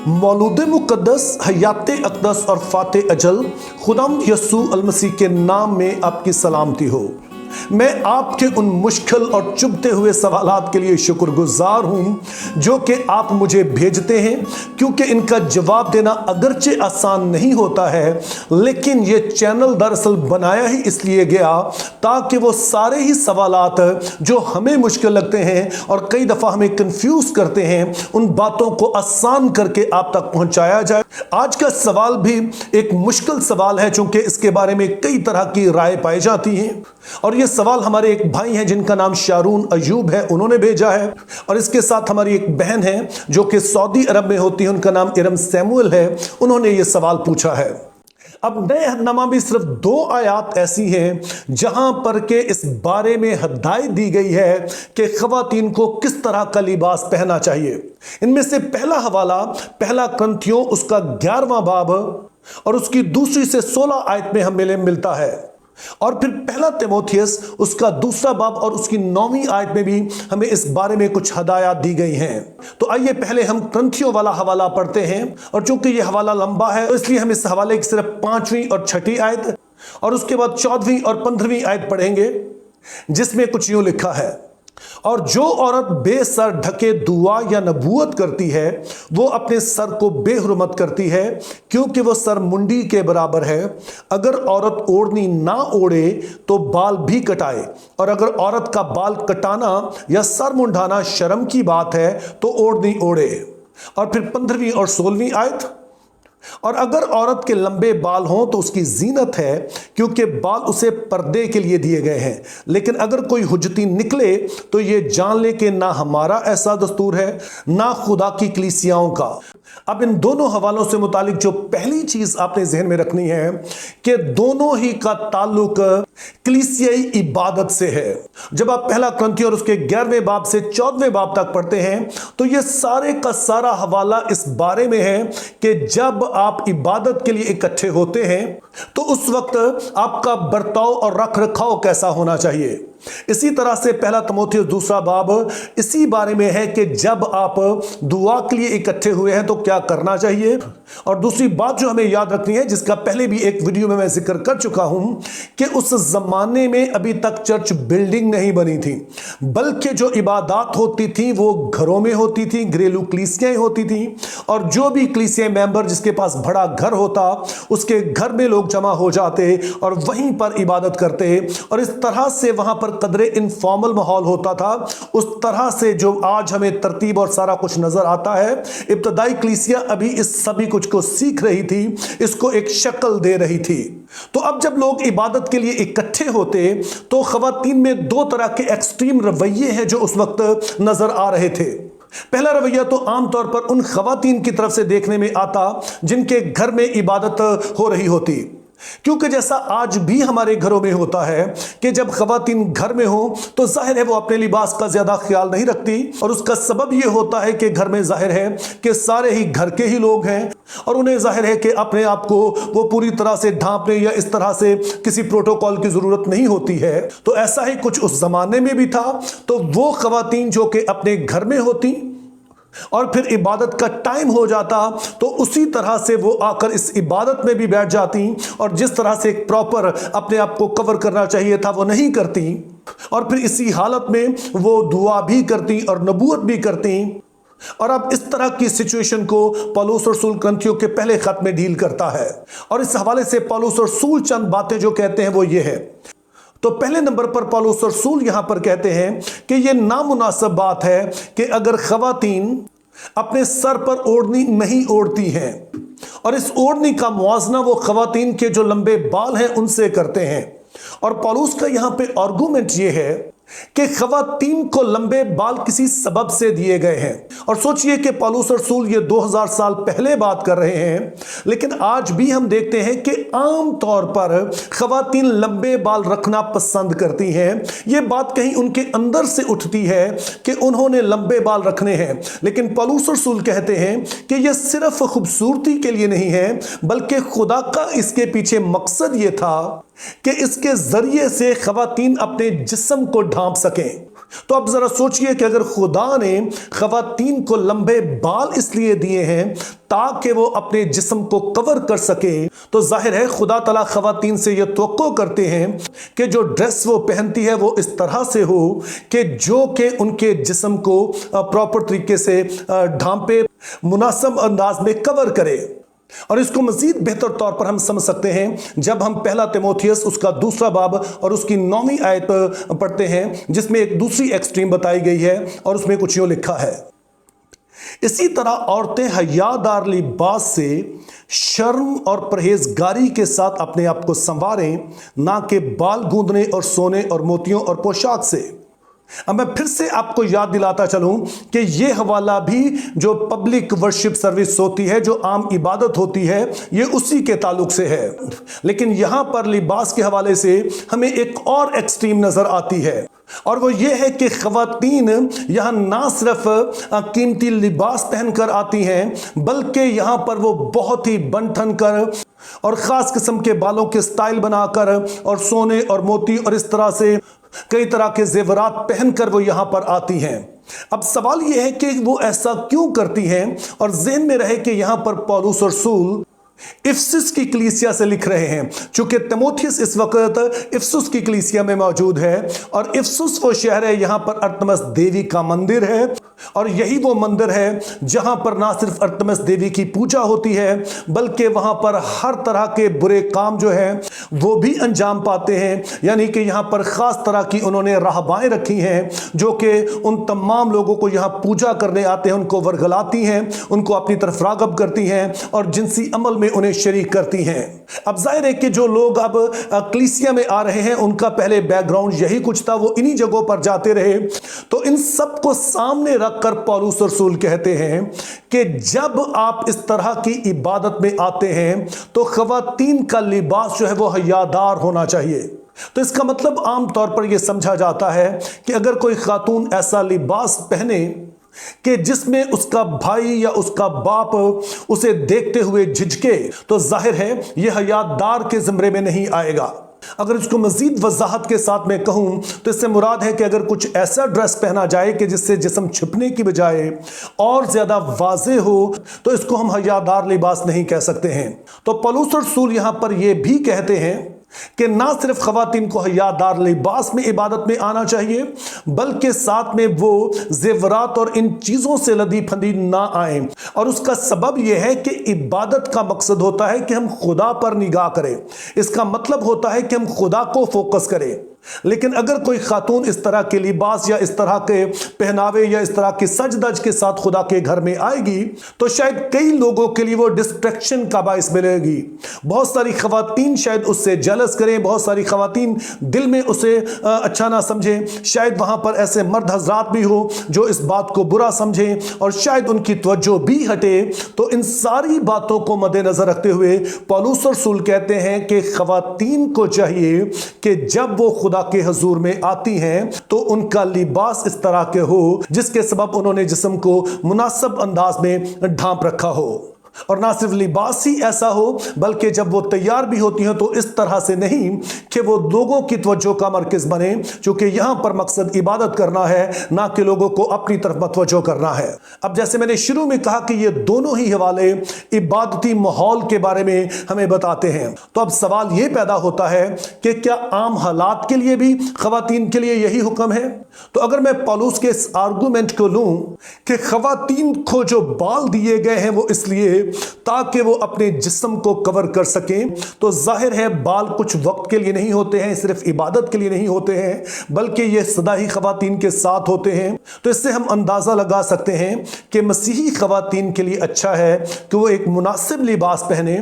मौलूद मुक़द्दस हयात अक़दस और फ़ाते अजल खुदावंद यसू अलमसीह के नाम में आपकी सलामती हो। मैं आपके उन मुश्किल और चुभते हुए सवालात के लिए शुक्रगुजार हूँ जो कि आप मुझे भेजते हैं, क्योंकि इनका जवाब देना अगरचे आसान नहीं होता है, लेकिन ये चैनल दरअसल बनाया ही इसलिए गया ताकि वो सारे ही सवालात जो हमें मुश्किल लगते हैं और कई दफ़ा हमें कंफ्यूज करते हैं, उन बातों को आसान करके आप तक पहुँचाया जाए। आज का सवाल भी एक मुश्किल सवाल है, चूँकि इसके बारे में कई तरह की राय पाई जाती हैं, और ये सवाल हमारे एक भाई हैं जिनका नाम शारून अयूब है, उन्होंने भेजा है। और इसके साथ हमारी एक बहन है जो कि सऊदी अरब में होती है, उनका नाम इरम सैमुअल है, उन्होंने ये सवाल पूछा है। अब नए अहदनामा में सिर्फ 2 आयात ऐसी हैं जहां पर के इस बारे में हिदायत दी गई है कि ख़वातीन को किस तरह का लिबास पहनना चाहिए। इनमें से पहला हवाला पहला कुरिन्थियों उसका 11वां बाब और उसकी 2 से 16 आयत में हमें मिलता है, और फिर पहला तीमुथियुस उसका 2 बाब और उसकी 9वीं आयत में भी हमें इस बारे में कुछ हदायत दी गई हैं। तो आइए पहले हम कुरिन्थियों वाला हवाला पढ़ते हैं, और चूंकि ये हवाला लंबा है तो इसलिए हम इस हवाले की सिर्फ 5वीं और 6ठी आयत और उसके बाद 14वीं और 15वीं आयत पढ़ेंगे, जिसमें कुछ यूं लिखा है, और जो औरत बेसर ढके दुआ या नबूवत करती है वो अपने सर को बेहुरमत करती है, क्योंकि वो सर मुंडी के बराबर है। अगर औरत ओढ़नी ना ओढ़े तो बाल भी कटाए, और अगर औरत का बाल कटाना या सर मुंडाना शर्म की बात है तो ओढ़नी ओढ़े। और फिर 15वीं और 16वीं आयत, और अगर औरत के लंबे बाल हों तो उसकी जीनत है, क्योंकि बाल उसे पर्दे के लिए दिए गए हैं। लेकिन अगर कोई हुज्जती निकले तो ये जान ले कि ना हमारा ऐसा दस्तूर है ना खुदा की कलीसियाओं का। अब इन दोनों हवालों से मुतालिक जो पहली चीज आपने जहन में रखनी है कि दोनों ही का ताल्लुक कलीसियाई इबादत से है। जब आप पहला कुरिन्थियों और उसके 11वें बाब से 14वें बाब तक पढ़ते हैं तो ये सारे का सारा हवाला इस बारे में है कि जब आप इबादत के लिए इकट्ठे होते हैं तो उस वक्त आपका बर्ताव और रख रखाव कैसा होना चाहिए। इसी तरह से पहला तीमुथियुस 2 बाब इसी बारे में है कि जब आप दुआ के लिए इकट्ठे हुए हैं तो क्या करना चाहिए। और दूसरी बात जो हमें याद रखनी है, जिसका पहले भी एक वीडियो में मैं जिक्र कर चुका हूं, कि उस जमाने में अभी तक चर्च बिल्डिंग नहीं बनी थी, बल्कि जो इबादत होती थी वो घरों में होती थी, घरेलू कलीसियाएं होती थी, और जो भी कलीसिया मेंबर जिसके पास बड़ा घर होता उसके घर में लोग जमा हो जाते और वहीं पर इबादत करते, और इस तरह से वहां पर कदरे इनफॉर्मल माहौल होता था। उस तरह से जो आज हमें तरतीब और सारा कुछ नजर आता है, इब्तदाई कलीसिया अभी इस सभी कुछ को सीख रही थी, इसको एक शक्ल दे रही थी। तो अब जब लोग इबादत के लिए इकट्ठे होते तो खवातीन में 2 तरह के एक्सट्रीम रवैये हैं जो उस वक्त नजर आ रहे थे। पहला रवैया तो आमतौर पर उन खवातीन की तरफ से देखने में आता जिनके घर में इबादत हो रही होती, क्योंकि जैसा आज भी हमारे घरों में होता है कि जब खवातीन घर में हो तो जाहिर है वो अपने लिबास का ज्यादा ख्याल नहीं रखती, और उसका सबब ये होता है कि घर में जाहिर है कि सारे ही घर के ही लोग हैं और उन्हें जाहिर है कि अपने आप को वो पूरी तरह से ढांपने या इस तरह से किसी प्रोटोकॉल की जरूरत नहीं होती है। तो ऐसा ही कुछ उस जमाने में भी था। तो वो खवातीन जो कि अपने घर में होती और फिर इबादत का टाइम हो जाता तो उसी तरह से वो आकर इस इबादत में भी बैठ जाती, और जिस तरह से एक प्रॉपर अपने आप को कवर करना चाहिए था वो नहीं करती, और फिर इसी हालत में वो दुआ भी करती और नबूवत भी करती। और अब इस तरह की सिचुएशन को पौलुस रसूल कुरिन्थियों के पहले खत में डील करता है, और इस हवाले से पौलुस रसूल चंद बातें जो कहते हैं वो ये है। तो पहले नंबर पर पौलुस रसूल यहां पर कहते हैं कि यह नामुनासिब बात है कि अगर खवातीन अपने सर पर ओढ़नी नहीं ओढ़ती हैं, और इस ओढ़नी का मुआवजा वो खवातीन के जो लंबे बाल हैं उनसे करते हैं। और पौलुस का यहां पे आर्गुमेंट ये है कि खवातीन को लंबे बाल किसी सबब से दिए गए हैं। और सोचिए कि पौलुस रसूल ये 2000 साल पहले बात कर रहे हैं, लेकिन आज भी हम देखते हैं कि आम तौर पर खवातीन लंबे बाल रखना पसंद करती हैं। ये बात कहीं उनके अंदर से उठती है कि उन्होंने लंबे बाल रखने हैं, लेकिन पौलुस रसूल कहते हैं कि यह सिर्फ खूबसूरती के लिए नहीं है, बल्कि खुदा का इसके पीछे मकसद ये था कि इसके जरिए से खवातीन अपने जिस्म को ढांप सकें। तो अब जरा सोचिए कि अगर खुदा ने खवातीन को लंबे बाल इसलिए दिए हैं ताकि वो अपने जिस्म को कवर कर सके, तो जाहिर है खुदा तआला खवातीन से ये तवक्को करते हैं कि जो ड्रेस वो पहनती है वो इस तरह से हो कि जो कि उनके जिस्म को प्रॉपर तरीके से ढांपे, मुनासिब अंदाज में कवर करे। और इसको मजीद बेहतर तौर पर हम समझ सकते हैं जब हम पहला तिमोथियस उसका 2 बाब और उसकी 9वीं आयत पढ़ते हैं, जिसमें एक दूसरी एक्सट्रीम बताई गई है और उसमें कुछ यूं लिखा है, इसी तरह औरतें हयादार लिबास से शर्म और परहेजगारी के साथ अपने आप को संवारें, ना कि बाल गूंदने और सोने और मोतियों और पोशाक से। अब मैं फिर से आपको याद दिलाता चलूं कि यह हवाला भी जो पब्लिक वर्शिप सर्विस होती है, जो आम इबादत होती है, ये उसी के ताल्लुक से है। लेकिन यहां पर लिबास के हवाले से हमें एक और एक्सट्रीम नजर आती है, और वो ये है कि खवातीन यहाँ ना सिर्फ कीमती लिबास पहनकर आती हैं, बल्कि यहाँ पर वो बहुत ही बन ठन कर और ख़ास किस्म के बालों के स्टाइल बनाकर और सोने और मोती और इस तरह से कई तरह के जेवरात पहनकर वो यहाँ पर आती हैं। अब सवाल ये है कि वो ऐसा क्यों करती हैं, और ज़हन में रहे कि यहाँ पर पौलुस रसूल इफिसस की कलीसिया से लिख रहे हैं। चूंकि तिमोथियस इस वक्त इफिसस की कलीसिया में मौजूद है, और इफिसस वो शहर है, यहाँ पर अर्थमिस देवी का मंदिर है, और यही वो मंदिर है जहां पर ना सिर्फ अर्थमिस देवी की पूजा होती है, बल्कि वहां पर हर तरह के बुरे काम जो है वो भी अंजाम पाते हैं। यानी कि यहाँ पर खास तरह की उन्होंने राहबाएं रखी हैं जो कि उन तमाम लोगों को यहाँ पूजा करने आते हैं उनको वरगलाती हैं, उनको अपनी तरफ रागब करती हैं और जिनसी अमल में उन्हें शरीक करती हैं। अब जाहिर है कि जो लोग अब कलीसिया में आ रहे हैं उनका पहले बैकग्राउंड यही कुछ था, वो इन्हीं जगहों पर जाते रहे। तो इन सब को सामने रखकर पौलुस रसूल कहते हैं कि जब आप इस तरह की इबादत में आते हैं तो खवातीन का लिबास जो है वो हयादार होना चाहिए। तो इसका मतलब आम तौर पर यह समझा जाता है कि अगर कोई खातून ऐसा लिबास पहने कि जिसमें उसका भाई या उसका बाप उसे देखते हुए झिझके, तो जाहिर है यह हयादार के ज़िम्रे में नहीं आएगा। अगर इसको मजीद वजाहत के साथ में कहूं तो इससे मुराद है कि अगर कुछ ऐसा ड्रेस पहना जाए कि जिससे जिस्म छिपने की बजाय और ज्यादा वाज़ेह हो, तो इसको हम हयादार लिबास नहीं कह सकते हैं। तो पौलुस रसूल यहां पर यह भी कहते हैं कि ना सिर्फ खवातीन को हयादार लिबास में इबादत में आना चाहिए, बल्कि साथ में वो जेवरात और इन चीज़ों से लदी फंदी ना आए। और उसका सबब यह है कि इबादत का मकसद होता है कि हम खुदा पर निगाह करें। इसका मतलब होता है कि हम खुदा को फोकस करें। लेकिन अगर कोई खातून इस तरह के लिबास या इस तरह के पहनावे या इस तरह की सज धज के साथ खुदा के घर में आएगी, तो शायद कई लोगों के लिए वो डिस्ट्रैक्शन का बाइस मिलेगी। बहुत सारी खवातीन शायद उससे जलस करें, बहुत सारी खवातीन दिल में उसे अच्छा ना समझें, शायद वहां पर ऐसे मर्द हजरात भी हो जो इस बात को बुरा समझें और शायद उनकी तवज्जो भी हटे। तो इन सारी बातों को मद्देनजर रखते हुए पौलुस रसूल कहते हैं कि खवातीन को चाहिए कि जब वो खुदा के हजूर में आती हैं तो उनका लिबास इस तरह के हो जिसके सबब उन्होंने जिस्म को मुनासिब अंदाज में ढांप रखा हो। और ना सिर्फ लिबास ही ऐसा हो, बल्कि जब वो तैयार भी होती हैं तो इस तरह से नहीं कि वो लोगों की तवज्जो का मरकज बने, क्योंकि यहां पर मकसद इबादत करना है, ना कि लोगों को अपनी तरफ मतवज्जो करना है। अब जैसे मैंने शुरू में कहा कि ये दोनों ही हवाले इबादती माहौल के बारे में हमें बताते हैं। तो अब सवाल ये पैदा होता है कि क्या आम हालात के लिए भी खवातीन के लिए यही हुक्म है? तो अगर मैं पौलुस के इस आर्गूमेंट को लूं कि खवातीन को जो बाल दिए गए हैं वो इसलिए ताकि वो अपने जिस्म को कवर कर सकें, तो जाहिर है बाल कुछ वक्त के लिए नहीं होते हैं, सिर्फ इबादत के लिए नहीं होते हैं, बल्कि ये सदा ही खवातीन के साथ होते हैं। तो इससे हम अंदाज़ा लगा सकते हैं कि मसीही खवातीन के लिए अच्छा है कि वो एक मुनासिब लिबास पहने।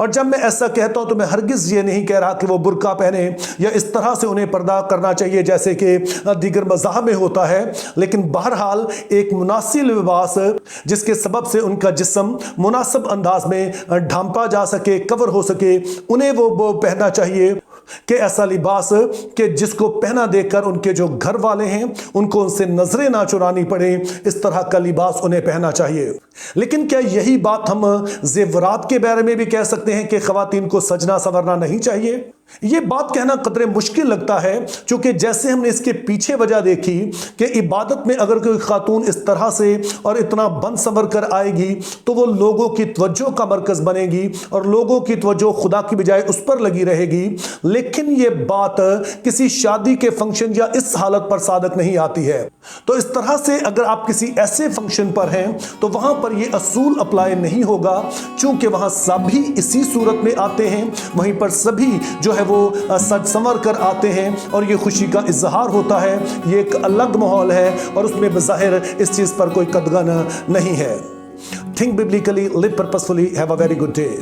और जब मैं ऐसा कहता हूं तो मैं हरगिज़ ये नहीं कह रहा कि वो बुर्का पहने या इस तरह से उन्हें पर्दा करना चाहिए जैसे कि दीगर मज़ाहब में होता है, लेकिन बहरहाल एक मुनासिब लिबास जिसके सबब से उनका जिस्म मुनासिब अंदाज में ढांपा जा सके, कवर हो सके, उन्हें वो पहनना चाहिए कि ऐसा लिबास कि जिसको पहना देखकर उनके जो घर वाले हैं उनको उनसे नजरें ना चुरानी पड़े, इस तरह का लिबास उन्हें पहनना चाहिए। लेकिन क्या यही बात हम जेवरात के बारे में भी कह सकते हैं कि खवातीन को सजना संवरना नहीं चाहिए? یہ بات کہنا قدرے مشکل لگتا ہے چونکہ جیسے ہم نے اس کے پیچھے وجہ دیکھی کہ عبادت میں اگر کوئی خاتون اس طرح سے اور اتنا بن سنور کر آئے گی تو وہ لوگوں کی توجہ کا مرکز بنے گی اور لوگوں کی توجہ خدا کی بجائے اس پر لگی رہے گی. لیکن یہ بات کسی شادی کے فنکشن یا اس حالت پر صادق نہیں آتی ہے. تو اس طرح سے اگر آپ کسی ایسے فنکشن پر ہیں تو وہاں پر یہ اصول اپلائی نہیں ہوگا چونکہ وہاں سبھی اسی صورت میں آتے ہیں, وہیں پر سبھی جو ہے وہ سج سنور کر آتے ہیں اور یہ خوشی کا اظہار ہوتا ہے. یہ ایک الگ ماحول ہے اور اس میں بظاہر اس چیز پر کوئی قدغن نہیں ہے. Think biblically, live purposefully, have a very good day.